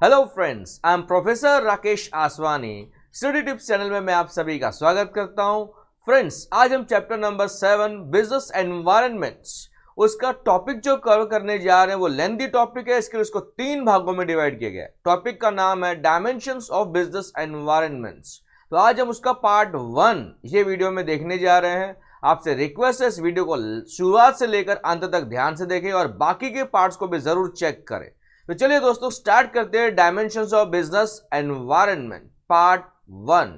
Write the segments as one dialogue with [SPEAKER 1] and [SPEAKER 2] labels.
[SPEAKER 1] Hello friends, I am professor Rakesh Aswani. Study tips channel में मैं आप सभी का स्वागत करता हूं। फ्रेंड्स, आज हम चैप्टर नंबर 7 बिजनेस एनवायरनमेंट्स उसका टॉपिक जो कवर करने जा रहे हैं वो लेंथी टॉपिक है। इसके लिए उसको 3 भागों में डिवाइड किया गया है। टॉपिक का नाम है डायमेंशंस ऑफ बिजनेस एनवायरनमेंट्स। तो आज हम उसका पार्ट 1 ये वीडियो में देखने जा रहे हैं। आपसे रिक्वेस्ट है इस वीडियो को शुरुआत से लेकर अंत तक ध्यान से देखें और बाकी के पार्ट्स को भी जरूर चेक करें। तो चलिए दोस्तों, स्टार्ट करते हैं dimensions of business environment part 1।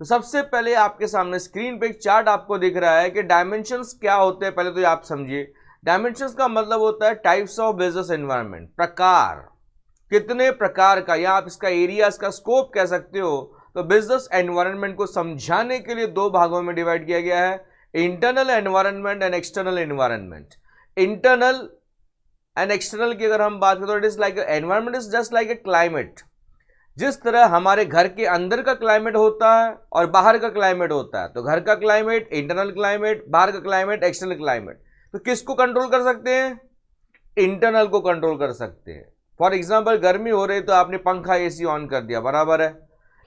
[SPEAKER 1] तो सबसे पहले आपके सामने स्क्रीन पे एक चार्ट आपको दिख रहा है कि डायमेंशंस क्या होते हैं। पहले तो ये आप समझिए, डायमेंशंस का मतलब होता है टाइप्स ऑफ बिजनेस एनवायरनमेंट, प्रकार, कितने प्रकार का, या आप इसका एरिया, इसका स्कोप कह सकते हो। तो बिजनेस एनवायरनमेंट को समझाने के लिए 2 भागों में डिवाइड किया गया है, internal environment and external environment. Internal and external की अगर हम बात करें तो it is like environment is just like a climate. जिस तरह हमारे घर के अंदर का क्लाइमेट होता है और बाहर का क्लाइमेट होता है, तो घर का क्लाइमेट इंटरनल क्लाइमेट, बाहर का क्लाइमेट एक्सटर्नल क्लाइमेट। तो किसको कंट्रोल कर सकते हैं? इंटरनल को कंट्रोल कर सकते हैं। फॉर एग्जाम्पल, गर्मी हो रही तो आपने पंखा एसी ऑन कर दिया, बराबर है।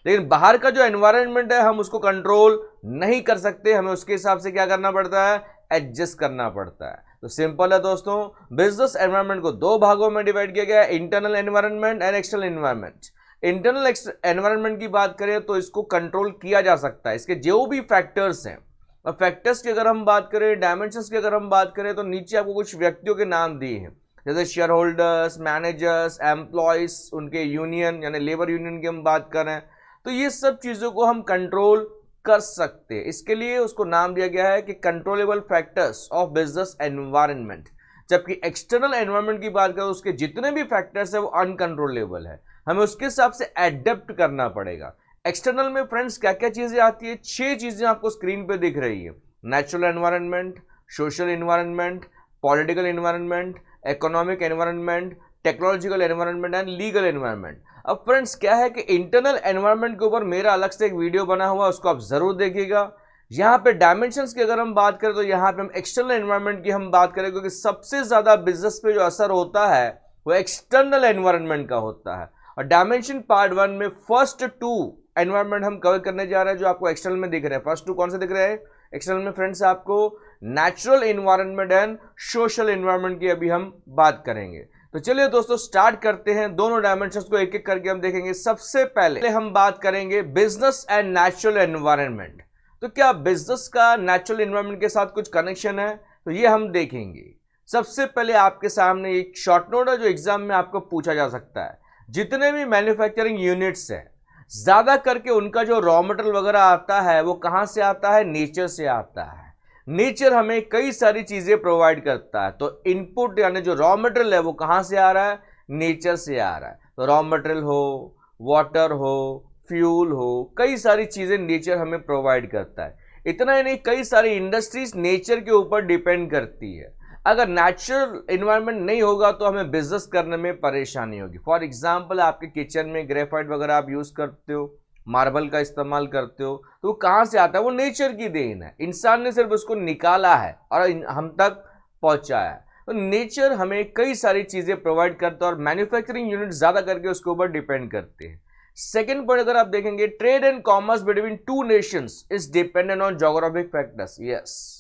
[SPEAKER 1] लेकिन बाहर का जो एनवायरनमेंट है हम उसको कंट्रोल नहीं कर सकते, हमें उसके हिसाब से क्या करना पड़ता है? एडजस्ट करना पड़ता है। तो सिंपल है दोस्तों, बिजनेस एनवायरनमेंट को 2 भागों में डिवाइड किया गया है, internal environment and external environment. Internal environment की बात करें तो इसको कंट्रोल किया जा सकता है, इसके जो भी फैक्टर्स हैं। और फैक्टर्स की अगर हम बात करें, डायमेंशंस की अगर हम बात करें, तो नीचे आपको कुछ व्यक्तियों के नाम दिए हैं, जैसे शेयर होल्डर्स, मैनेजर्स, एम्प्लॉयज, उनके यूनियन यानी लेबर यूनियन की हम बात करें, तो ये सब चीजों को हम कंट्रोल कर सकते हैं। इसके लिए उसको नाम दिया गया है कि controllable factors of business environment. जबकि एक्सटर्नल एनवायरनमेंट की बात करें तो उसके जितने भी फैक्टर्स है वो अनकंट्रोलेबल है, हमें उसके हिसाब से एडेप्ट करना पड़ेगा। एक्सटर्नल में फ्रेंड्स क्या क्या चीजें आती है? 6 चीजें आपको स्क्रीन पे दिख रही है। Natural environment, social environment, political environment, economic environment, technological environment and legal environment. अब फ्रेंड्स क्या है कि इंटरनल एनवायरनमेंट के ऊपर मेरा अलग से एक वीडियो बना हुआ है, उसको आप जरूर देखिएगा। यहाँ पे डायमेंशंस की अगर हम बात करें तो यहाँ पे हम एक्सटर्नल एनवायरनमेंट की हम बात करें, क्योंकि सबसे ज्यादा बिजनेस पे जो असर होता है वो एक्सटर्नल एनवायरनमेंट का होता है। और डायमेंशन पार्ट 1 में फर्स्ट 2 एनवायरनमेंट हम कवर करने जा रहे हैं जो आपको एक्सटर्नल में दिख रहे हैं। फर्स्ट 2 कौन से दिख रहे हैं एक्सटर्नल में? फ्रेंड्स आपको natural environment and social environment की अभी हम बात करेंगे। तो चलिए दोस्तों, स्टार्ट करते हैं। दोनों डायमेंशंस को एक एक करके हम देखेंगे। सबसे पहले हम बात करेंगे बिजनेस एंड नेचुरल एनवायरनमेंट। तो क्या बिजनेस का नेचुरल एनवायरनमेंट के साथ कुछ कनेक्शन है? तो ये हम देखेंगे। सबसे पहले आपके सामने एक शॉर्ट नोट है जो एग्जाम में आपको पूछा जा सकता है। जितने भी मैन्युफैक्चरिंग यूनिट्स हैं, ज्यादा करके उनका जो रॉ मटेरियल वगैरह आता है वो कहां से आता है? नेचर से आता है। नेचर हमें कई सारी चीजें प्रोवाइड करता है। तो इनपुट यानी जो रॉ मटेरियल है वो कहां से आ रहा है? नेचर से आ रहा है। तो रॉ मटेरियल हो, वाटर हो, फ्यूल हो, कई सारी चीजें नेचर हमें प्रोवाइड करता है। इतना ही नहीं, कई सारी इंडस्ट्रीज नेचर के ऊपर डिपेंड करती है। अगर नेचुरल एनवायरनमेंट नहीं होगा तो हमें बिजनेस करने में परेशानी होगी। फॉर एग्जाम्पल, आपके किचन में ग्रेफाइट वगैरह आप यूज करते हो, मार्बल का इस्तेमाल करते हो, तो वो कहां से आता है? वो नेचर की देन है। इंसान ने सिर्फ उसको निकाला है और हम तक पहुंचाया है। तो नेचर हमें कई सारी चीजें प्रोवाइड करता है और मैन्युफैक्चरिंग यूनिट ज्यादा करके उसके ऊपर डिपेंड करते हैं। सेकेंड पॉइंट अगर आप देखेंगे, trade and commerce between 2 Nations is dependent on geographic factors. Yes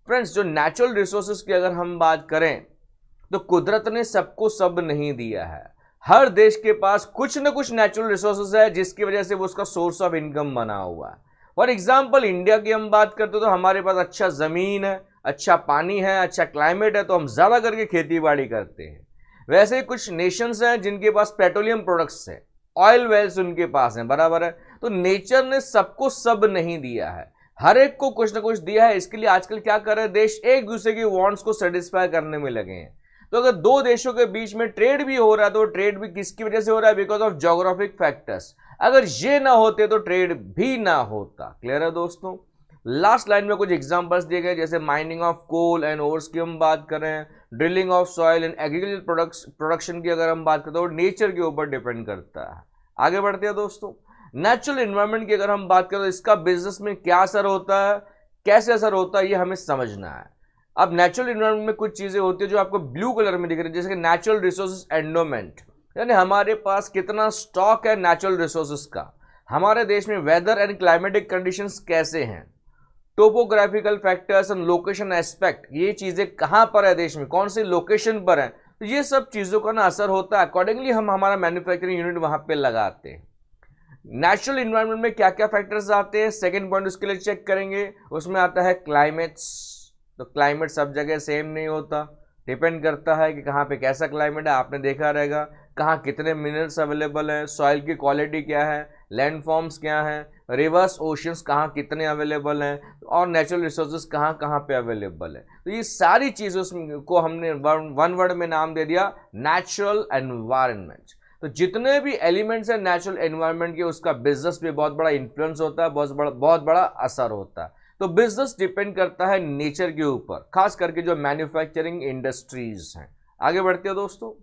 [SPEAKER 1] friends, जो नेचुरल रिसोर्सेज की अगर हम बात करें तो कुदरत ने सबको सब नहीं दिया है। हर देश के पास कुछ न कुछ नेचुरल रिसोर्सेज है जिसकी वजह से वो उसका सोर्स ऑफ इनकम बना हुआ है। फॉर एग्जाम्पल, इंडिया की हम बात करते हो तो हमारे पास अच्छा जमीन है, अच्छा पानी है, अच्छा क्लाइमेट है, तो हम ज्यादा करके खेती बाड़ी करते हैं। वैसे ही कुछ नेशंस हैं जिनके पास पेट्रोलियम प्रोडक्ट्स है, ऑयल वेल्स उनके पास हैं, बराबर है। तो नेचर ने सबको सब नहीं दिया है, हर एक को कुछ ना कुछ दिया है। इसके लिए आजकल क्या कर रहे हैं देश? एक दूसरे की वांट्स को सेटिस्फाई करने में लगे हैं। तो अगर 2 देशों के बीच में ट्रेड भी हो रहा है तो ट्रेड भी किसकी वजह से हो रहा है? Because of geographic factors. अगर ये ना होते तो ट्रेड भी ना होता। क्लियर है दोस्तों? लास्ट लाइन में कुछ एग्जांपल्स दिए गए, जैसे mining of coal and ores की हम बात करें, drilling of soil and agriculture production की अगर हम बात करें तो नेचर के ऊपर डिपेंड करता है। आगे बढ़ते हैं दोस्तों, नेचुरल एनवायरनमेंट की अगर हम बात करें तो इसका बिजनेस में क्या असर होता है, कैसे असर होता है, ये हमें समझना है। अब नेचुरल एनवायरनमेंट में कुछ चीजें होती है जो आपको ब्लू कलर में दिख रही है, जैसे कि नेचुरल रिसोर्सेज एंडोमेंट। यानी हमारे पास कितना स्टॉक है नेचुरल रिसोर्सेज का, हमारे देश में वेदर एंड क्लाइमेटिक कंडीशंस कैसे हैं, topographical factors and location aspect, ये चीज़ें कहाँ पर है देश में, कौन सी लोकेशन पर है, तो ये सब चीज़ों का ना असर होता है। अकॉर्डिंगली हम हमारा मैन्युफैक्चरिंग यूनिट वहाँ पे लगाते हैं। नेचुरल इन्वायरमेंट में क्या क्या फैक्टर्स आते हैं, सेकेंड पॉइंट उसके लिए चेक करेंगे। उसमें आता है क्लाइमेट्स। तो क्लाइमेट सब जगह सेम नहीं होता, डिपेंड करता है कि कहाँ पे कैसा क्लाइमेट है। आपने देखा रहेगा कहाँ कितने मिनरल्स अवेलेबल हैं, सॉइल की क्वालिटी क्या है, लैंड फॉर्म्स क्या हैं, रिवर्स ओशंस कहाँ कितने अवेलेबल हैं, और नेचुरल रिसोर्सेज कहाँ कहाँ पे अवेलेबल है। तो ये सारी चीज़ों को हमने वन वर्ड में नाम दे दिया नेचुरल एनवायरनमेंट। तो जितने भी एलिमेंट्स हैं नेचुरल एनवायरनमेंट के, उसका बिजनेस पे बहुत बड़ा इन्फ्लुएंस होता है, बहुत बड़ा असर होता है। तो बिजनेस डिपेंड करता है नेचर के ऊपर, खास करके जो मैन्युफैक्चरिंग इंडस्ट्रीज हैं। आगे बढ़ते हो दोस्तों।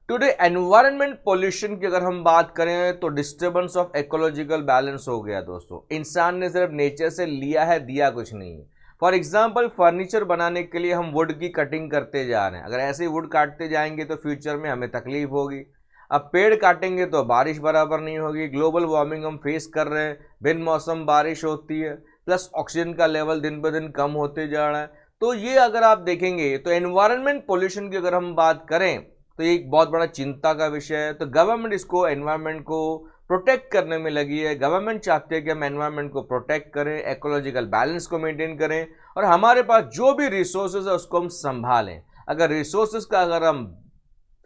[SPEAKER 1] टुडे एनवायरनमेंट पोल्यूशन की अगर हम बात करें तो डिस्टर्बेंस ऑफ इकोलॉजिकल बैलेंस हो गया दोस्तों। इंसान ने सिर्फ नेचर से लिया है, दिया कुछ नहीं है। फॉर एग्जाम्पल फर्नीचर बनाने के लिए हम वुड की कटिंग करते जा रहे हैं, अगर ऐसे ही वुड काटते जाएंगे तो फ्यूचर में हमें तकलीफ होगी। अब पेड़ काटेंगे तो बारिश बराबर नहीं होगी। ग्लोबल वार्मिंग हम फेस कर रहे हैं, बिन मौसम बारिश होती है, प्लस ऑक्सीजन का लेवल दिन ब दिन कम होते जा रहा है। तो ये अगर आप देखेंगे तो एनवायरनमेंट पोल्यूशन की अगर हम बात करें तो ये एक बहुत बड़ा चिंता का विषय है। तो गवर्नमेंट इसको एनवायरनमेंट को प्रोटेक्ट करने में लगी है। गवर्नमेंट चाहती है कि हम एनवायरनमेंट को प्रोटेक्ट करें, इकोलॉजिकल बैलेंस को मेंटेन करें, और हमारे पास जो भी रिसोर्सेज है उसको हम संभालें। अगर रिसोर्सेज का अगर हम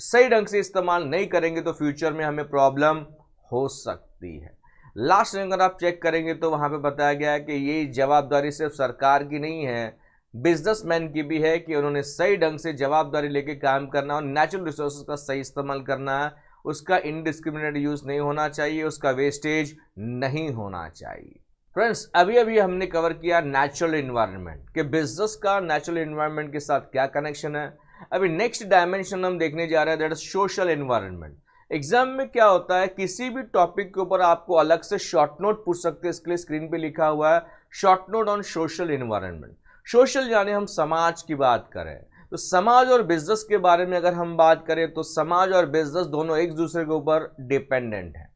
[SPEAKER 1] सही ढंग से इस्तेमाल नहीं करेंगे तो फ्यूचर में हमें प्रॉब्लम हो सकती है। लास्ट में अगर आप चेक करेंगे तो वहाँ पे बताया गया है कि ये जवाबदारी सिर्फ सरकार की नहीं है, बिजनेसमैन की भी है कि उन्होंने सही ढंग से जवाबदारी लेके काम करना और नेचुरल रिसोर्सेज का सही इस्तेमाल करना है। उसका इनडिस्क्रिमिनेट यूज़ नहीं होना चाहिए, उसका वेस्टेज नहीं होना चाहिए। फ्रेंड्स, अभी अभी हमने कवर किया नेचुरल इन्वायरमेंट कि बिजनेस का नेचुरल इन्वायरमेंट के साथ क्या कनेक्शन है। अभी नेक्स्ट डायमेंशन हम देखने जा रहे हैं, that is social environment. Exam में क्या होता है, किसी भी टॉपिक के ऊपर आपको अलग से शॉर्ट नोट पूछ सकते हैं। इसके लिए स्क्रीन पे लिखा हुआ है short note on social environment. Social यानी हम समाज की बात करें तो समाज और बिजनेस के बारे में अगर हम बात करें तो समाज और बिजनेस दोनों एक दूसरे के ऊपर डिपेंडेंट है,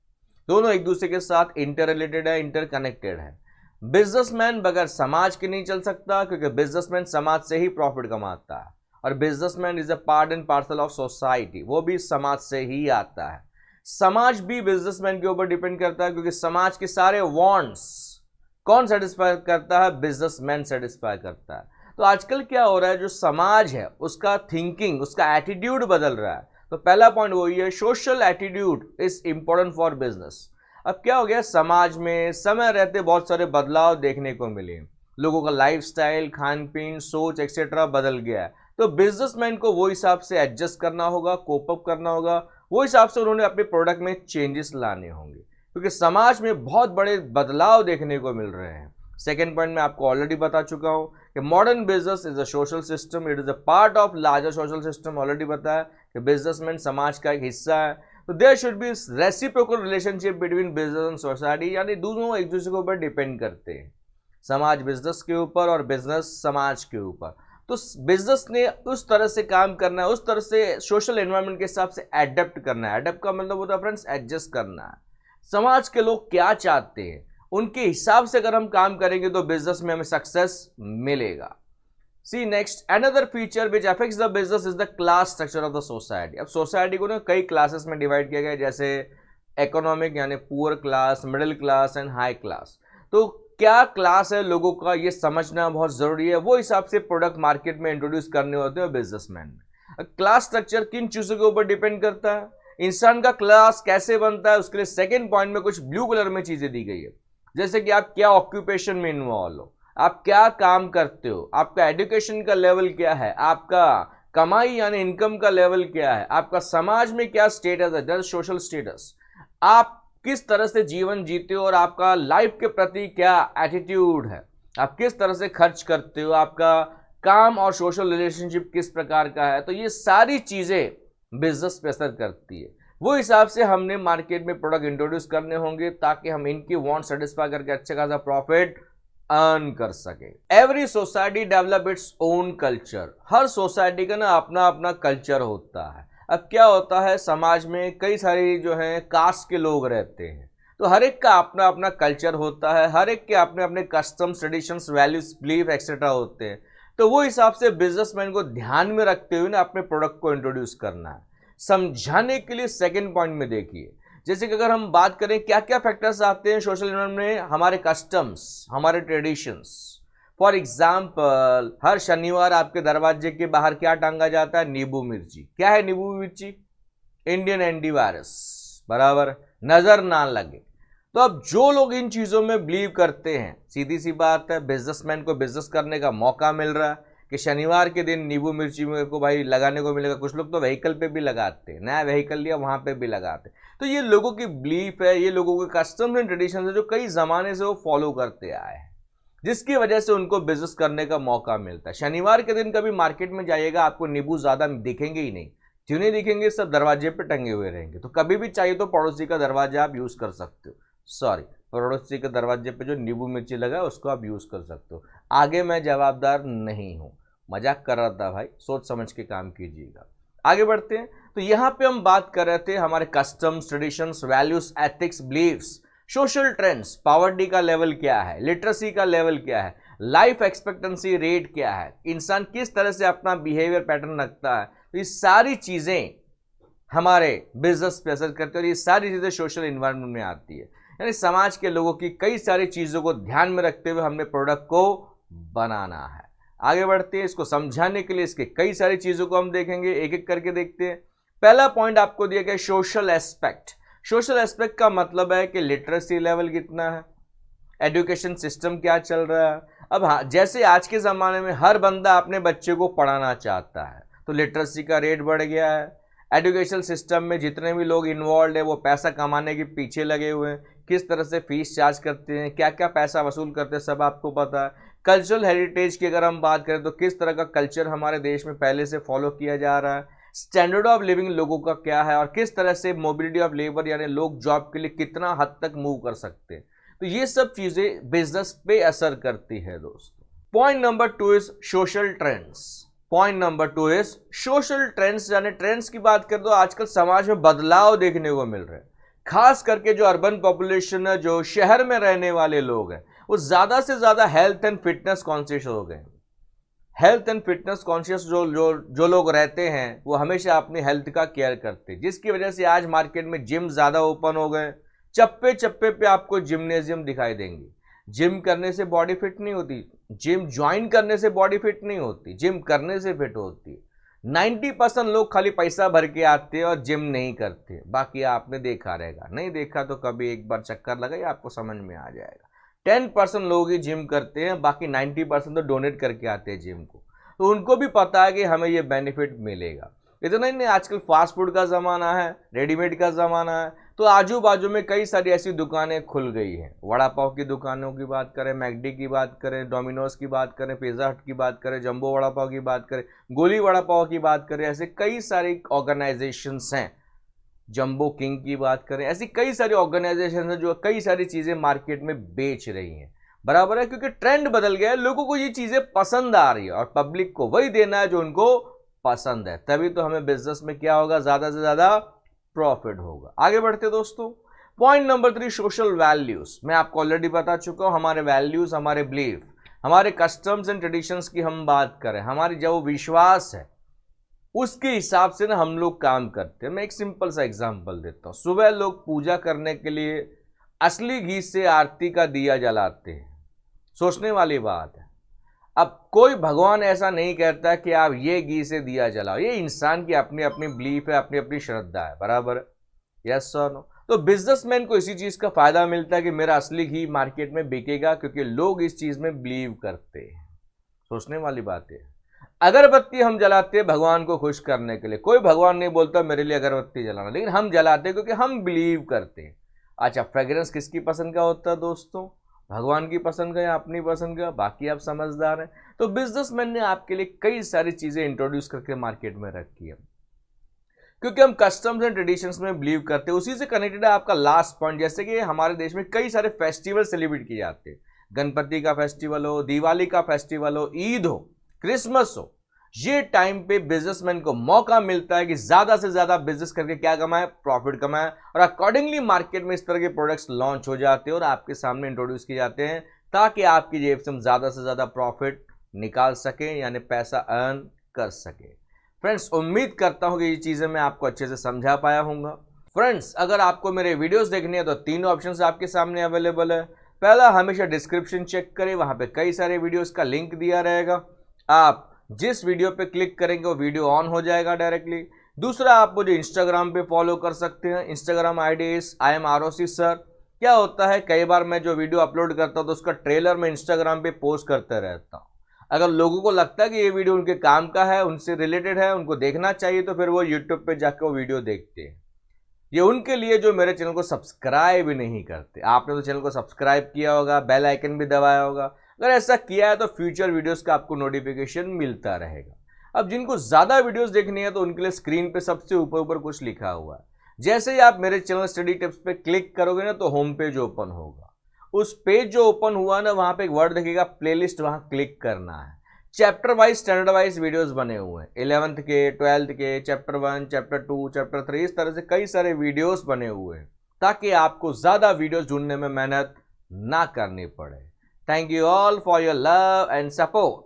[SPEAKER 1] दोनों एक दूसरे के साथ इंटर रिलेटेड है, इंटर कनेक्टेड है। बिजनेसमैन बगैर समाज के नहीं चल सकता, क्योंकि बिजनेसमैन समाज से ही प्रॉफिट कमाता है, और businessman is a part and parcel of society, वो भी समाज से ही आता है। समाज भी बिजनेसमैन के ऊपर डिपेंड करता है, क्योंकि समाज के सारे वांट्स कौन सेटिस्फाई करता है, बिजनेसमैन सेटिस्फाई करता है। तो आजकल क्या हो रहा है, जो समाज है उसका थिंकिंग, उसका एटीट्यूड बदल रहा है। तो पहला पॉइंट वही है, social attitude is important for business. अब क्या हो गया, समाज में समय रहते बहुत सारे बदलाव देखने को मिले, लोगों का लाइफस्टाइल, खान पीन, सोच एक्सेट्रा बदल गया है। तो बिजनेसमैन को वो हिसाब से एडजस्ट करना होगा, कोप अप करना होगा, वो हिसाब से उन्होंने अपने प्रोडक्ट में चेंजेस लाने होंगे, क्योंकि समाज में बहुत बड़े बदलाव देखने को मिल रहे हैं। सेकेंड पॉइंट में आपको ऑलरेडी बता चुका हूं कि modern business is a social system, it is a part of larger social system. Already बताया कि बिजनेसमैन समाज का एक हिस्सा है। तो there should be reciprocal relationship between business and society, यानी दोनों एक दूसरे के ऊपर डिपेंड करते हैं, समाज बिजनेस के ऊपर और बिजनेस समाज के ऊपर। तो बिजनेस ने उस तरह से काम करना है, उस तरह से सोशल एनवायरनमेंट के हिसाब से एडेप्ट करना है। एडेप्ट का मतलब होता है फ्रेंड्स एडजस्ट करना है। समाज के लोग क्या चाहते हैं उनके हिसाब से अगर हम काम करेंगे तो बिजनेस में हमें सक्सेस मिलेगा। C next, another feature which affects the business is the class structure of the society. अब सोसाइटी को ना कई क्लासेस में डिवाइड किया गया है, जैसे इकोनॉमिक यानी poor class, middle class and high class. तो क्या क्लास है लोगों का, ये समझना बहुत जरूरी है। वो हिसाब से प्रोडक्ट मार्केट में इंट्रोड्यूस करने होते हैं बिजनेसमैन। क्लास स्ट्रक्चर किन चीजों के ऊपर डिपेंड करता है, इंसान का क्लास कैसे बनता है, उसके लिए सेकेंड पॉइंट में कुछ ब्लू कलर में चीजें दी गई है, जैसे कि आप क्या ऑक्यूपेशन में इन्वॉल्व हो, आप क्या काम करते हो, आपका एजुकेशन का लेवल क्या है, आपका कमाई यानी इनकम का लेवल क्या है, आपका समाज में क्या स्टेटस है, दैट इज सोशल स्टेटस, आप किस तरह से जीवन जीते हो और आपका लाइफ के प्रति क्या एटीट्यूड है, आप किस तरह से खर्च करते हो, आपका काम और सोशल रिलेशनशिप किस प्रकार का है। तो ये सारी चीजें बिजनेस पे असर करती है। वो हिसाब से हमने मार्केट में प्रोडक्ट इंट्रोड्यूस करने होंगे ताकि हम इनकी वांट सेटिस्फाई करके अच्छा खासा प्रॉफिट अर्न कर सके। Every society develop its own culture. हर सोसाइटी का ना अपना अपना कल्चर होता है। अब क्या होता है, समाज में कई सारी जो है कास्ट के लोग रहते हैं, तो हर एक का अपना अपना कल्चर होता है, हर एक के अपने अपने customs, traditions, values, belief etcetera होते हैं। तो वो हिसाब से बिजनेसमैन को ध्यान में रखते हुए ना अपने प्रोडक्ट को इंट्रोड्यूस करना है। समझाने के लिए सेकंड पॉइंट में देखिए, जैसे कि अगर हम बात करें क्या क्या फैक्टर्स आते हैं सोशल इन्वायरमेंट में, हमारे कस्टम्स, हमारे ट्रेडिशंस। फॉर एग्जाम्पल, हर शनिवार आपके दरवाजे के बाहर क्या टांगा जाता है? नींबू मिर्ची। क्या है नींबू मिर्ची? इंडियन एंटीवायरस, बराबर, नजर ना लगे। तो अब जो लोग इन चीजों में बिलीव करते हैं, सीधी सी बात है, बिजनेसमैन को बिजनेस करने का मौका मिल रहा है कि शनिवार के दिन नींबू मिर्ची मेरे को भाई लगाने को मिलेगा। कुछ लोग तो व्हीकल पे भी लगाते हैं, नया व्हीकल लिया वहां पे भी लगाते हैं। तो ये लोगों की बिलीफ है, ये लोगों के कस्टम्स एंड ट्रेडिशन है जो कई जमाने से वो फॉलो करते आए हैं, जिसकी वजह से उनको बिजनेस करने का मौका मिलता है। शनिवार के दिन कभी मार्केट में जाइएगा, आपको नींबू ज्यादा दिखेंगे ही नहीं। क्यों नहीं दिखेंगे? सब दरवाजे पे टंगे हुए रहेंगे। तो कभी भी चाहिए तो पड़ोसी का दरवाजा आप यूज कर सकते हो, सॉरी, पड़ोसी के दरवाजे पे जो नींबू मिर्ची लगा है उसको आप यूज कर सकते हो। आगे मैं जवाबदार नहीं हूं, मजाक कर रहा था भाई, सोच समझ के काम कीजिएगा। आगे बढ़ते हैं। तो यहां पे हम बात कर रहे थे हमारे customs, traditions, values, ethics, beliefs, social trends, poverty का लेवल क्या है, लिटरेसी का लेवल क्या है, लाइफ एक्सपेक्टेंसी रेट क्या है, इंसान किस तरह से अपना बिहेवियर पैटर्न रखता है। तो ये सारी चीजें हमारे बिजनेस पे असर करती है और ये सारी चीजें सोशल इन्वायरमेंट में आती है। यानी समाज के लोगों की कई सारी चीजों को ध्यान में रखते हुए हमने प्रोडक्ट को बनाना है। आगे बढ़ते हैं, इसको समझाने के लिए इसके कई सारी चीजों को हम देखेंगे, एक एक करके देखते हैं। पहला पॉइंट आपको दिया गया सोशल एस्पेक्ट। सोशल एस्पेक्ट का मतलब है कि लिटरेसी लेवल कितना है, एजुकेशन सिस्टम क्या चल रहा है। अब हाँ, जैसे आज के ज़माने में हर बंदा अपने बच्चे को पढ़ाना चाहता है, तो लिटरेसी का रेट बढ़ गया है। एजुकेशन सिस्टम में जितने भी लोग इन्वॉल्व है वो पैसा कमाने के पीछे लगे हुए हैं, किस तरह से फीस चार्ज करते हैं, क्या क्या पैसा वसूल करते हैं, सब आपको पता है। कल्चरल हेरिटेज की अगर हम बात करें तो किस तरह का कल्चर हमारे देश में पहले से फॉलो किया जा रहा है, स्टैंडर्ड ऑफ लिविंग लोगों का क्या है, और किस तरह से मोबिलिटी ऑफ लेबर यानी लोग जॉब के लिए कितना हद तक मूव कर सकते हैं। तो ये सब चीजें बिजनेस पे असर करती है दोस्तों। Point number 2 is social trends. Point number 2 is social trends, यानी ट्रेंड्स की बात करें तो आजकल समाज में बदलाव देखने को मिल रहे हैं। खास करके जो अर्बन पॉपुलेशन है, जो शहर में रहने वाले लोग हैं, वो ज्यादा से ज्यादा हेल्थ एंड फिटनेस कॉन्शियस हो गए। हेल्थ एंड फिटनेस कॉन्शियस जो लोग रहते हैं वो हमेशा अपनी हेल्थ का केयर करते हैं, जिसकी वजह से आज मार्केट में जिम ज्यादा ओपन हो गए। चप्पे चप्पे पे आपको जिम्नेजियम दिखाई देंगे। जिम करने से बॉडी फिट नहीं होती, जिम ज्वाइन करने से बॉडी फिट नहीं होती, जिम करने से फिट होती है। 90% लोग खाली पैसा भर के आते हैं और जिम नहीं करते। बाकी आपने देखा रहेगा, नहीं देखा तो कभी एक बार चक्कर लगाइए, आपको समझ में आ जाएगा। 10% लोग ही जिम करते हैं, बाकी 90% तो डोनेट करके आते हैं जिम को। तो उनको भी पता है कि हमें ये बेनिफिट मिलेगा। इतना ही नहीं, आजकल फास्ट फूड का ज़माना है, रेडीमेड का ज़माना है, तो आजू बाजू में कई सारी ऐसी दुकानें खुल गई हैं। वड़ा पाव की दुकानों की बात करें, मैकडी की बात करें, डोमिनोज की बात करें, पिज़्ज़ा हट की बात करें, जंबो वड़ा पाव की बात करें, गोली वड़ा पाव की बात करें, ऐसे कई सारी ऑर्गेनाइजेशंस हैं। जंबो किंग की बात करें, ऐसी कई सारी ऑर्गेनाइजेशन हैं जो कई सारी चीज़ें मार्केट में बेच रही हैं। बराबर है, क्योंकि ट्रेंड बदल गया है, लोगों को ये चीज़ें पसंद आ रही है और पब्लिक को वही देना है जो उनको पसंद है। तभी तो हमें बिजनेस में क्या होगा, ज़्यादा से ज़्यादा प्रॉफिट होगा। आगे बढ़ते दोस्तों, पॉइंट नंबर 3 सोशल वैल्यूज। मैं आपको ऑलरेडी बता चुका हूं, हमारे वैल्यूज, हमारे बिलीफ, हमारे कस्टम्स एंड ट्रेडिशंस की हम बात करें, हमारी जो विश्वास है उसके हिसाब से ना हम लोग काम करते हैं। मैं एक सिंपल सा एग्जांपल देता हूं। सुबह लोग पूजा करने के लिए असली घी से आरती का दिया जलाते हैं, सोचने वाली बात है। अब कोई भगवान ऐसा नहीं कहता कि आप ये घी से दिया जलाओ, ये इंसान की अपनी अपनी बिलीफ है, अपनी अपनी श्रद्धा है। बराबर, यस और नो। तो बिजनेसमैन को इसी चीज का फायदा मिलता है कि मेरा असली घी मार्केट में बिकेगा, क्योंकि लोग इस चीज में बिलीव करते हैं। सोचने वाली बात है। अगरबत्ती हम जलाते हैं भगवान को खुश करने के लिए, कोई भगवान नहीं बोलता मेरे लिए अगरबत्ती जलाना, लेकिन हम जलाते हैं क्योंकि हम बिलीव करते हैं। अच्छा, फ्रेग्रेंस किसकी पसंद का होता है दोस्तों? भगवान की पसंद का या अपनी पसंद का? बाकी आप समझदार हैं। तो बिजनेसमैन ने आपके लिए कई सारी चीजें इंट्रोड्यूस करके मार्केट में रखी है, क्योंकि हम कस्टम्स एंड ट्रेडिशंस में बिलीव करते हैं। उसी से कनेक्टेड है आपका लास्ट पॉइंट, जैसे कि हमारे देश में कई सारे फेस्टिवल सेलिब्रेट किए जाते हैं। गणपति का फेस्टिवल हो, दिवाली का फेस्टिवल हो, ईद हो, क्रिसमस हो, ये टाइम पे बिजनेसमैन को मौका मिलता है कि ज्यादा से ज्यादा बिजनेस करके क्या कमाए, प्रॉफिट कमाए, और अकॉर्डिंगली मार्केट में इस तरह के प्रोडक्ट्स लॉन्च हो जाते हैं और आपके सामने इंट्रोड्यूस किए जाते हैं ताकि आपकी जेब से हम ज्यादा से ज्यादा प्रॉफिट निकाल सकें, यानी पैसा अर्न कर सके। फ्रेंड्स, उम्मीद करता हूं कि ये चीजें मैं आपको अच्छे से समझा पाया हूंगा। फ्रेंड्स, अगर आपको मेरे वीडियोस देखनी है तो तीनों ऑप्शंस आपके सामने अवेलेबल है। पहला, हमेशा डिस्क्रिप्शन चेक करें, वहां पे कई सारे वीडियोस का लिंक दिया रहेगा। आप जिस वीडियो पे क्लिक करेंगे वो वीडियो ऑन हो जाएगा डायरेक्टली। दूसरा, आप मुझे इंस्टाग्राम पे फॉलो कर सकते हैं। Instagram ID is IMROC sir. क्या होता है, कई बार मैं जो वीडियो अपलोड करता हूँ तो उसका ट्रेलर मैं इंस्टाग्राम पे पोस्ट करते रहता हूँ। अगर लोगों को लगता है कि ये वीडियो उनके काम का है, उनसे रिलेटेड है, उनको देखना चाहिए, तो फिर वो यूट्यूब पे जाकर वो वीडियो देखते हैं। ये उनके लिए जो मेरे चैनल को सब्सक्राइब नहीं करते। आपने तो चैनल को सब्सक्राइब किया होगा, बेल आइकन भी दबाया होगा। अगर ऐसा किया है तो फ्यूचर वीडियोस का आपको नोटिफिकेशन मिलता रहेगा। अब जिनको ज्यादा वीडियोस देखनी है तो उनके लिए स्क्रीन पे सबसे ऊपर ऊपर कुछ लिखा हुआ है। जैसे ही आप मेरे चैनल स्टडी टिप्स पे क्लिक करोगे ना तो होम पेज ओपन होगा। उस पेज जो ओपन हुआ ना, वहां पे एक वर्ड दिखेगा प्लेलिस्ट, वहां क्लिक करना है। Chapter wise, standard wise videos बने हुए हैं। 11th के, 12th के, चैप्टर 1, चैप्टर 2, चैप्टर 3, इस तरह से कई सारे वीडियोस बने हुए हैं ताकि आपको ज्यादा वीडियोस ढूंढने में मेहनत ना करनी पड़े। Thank you all for your love and support.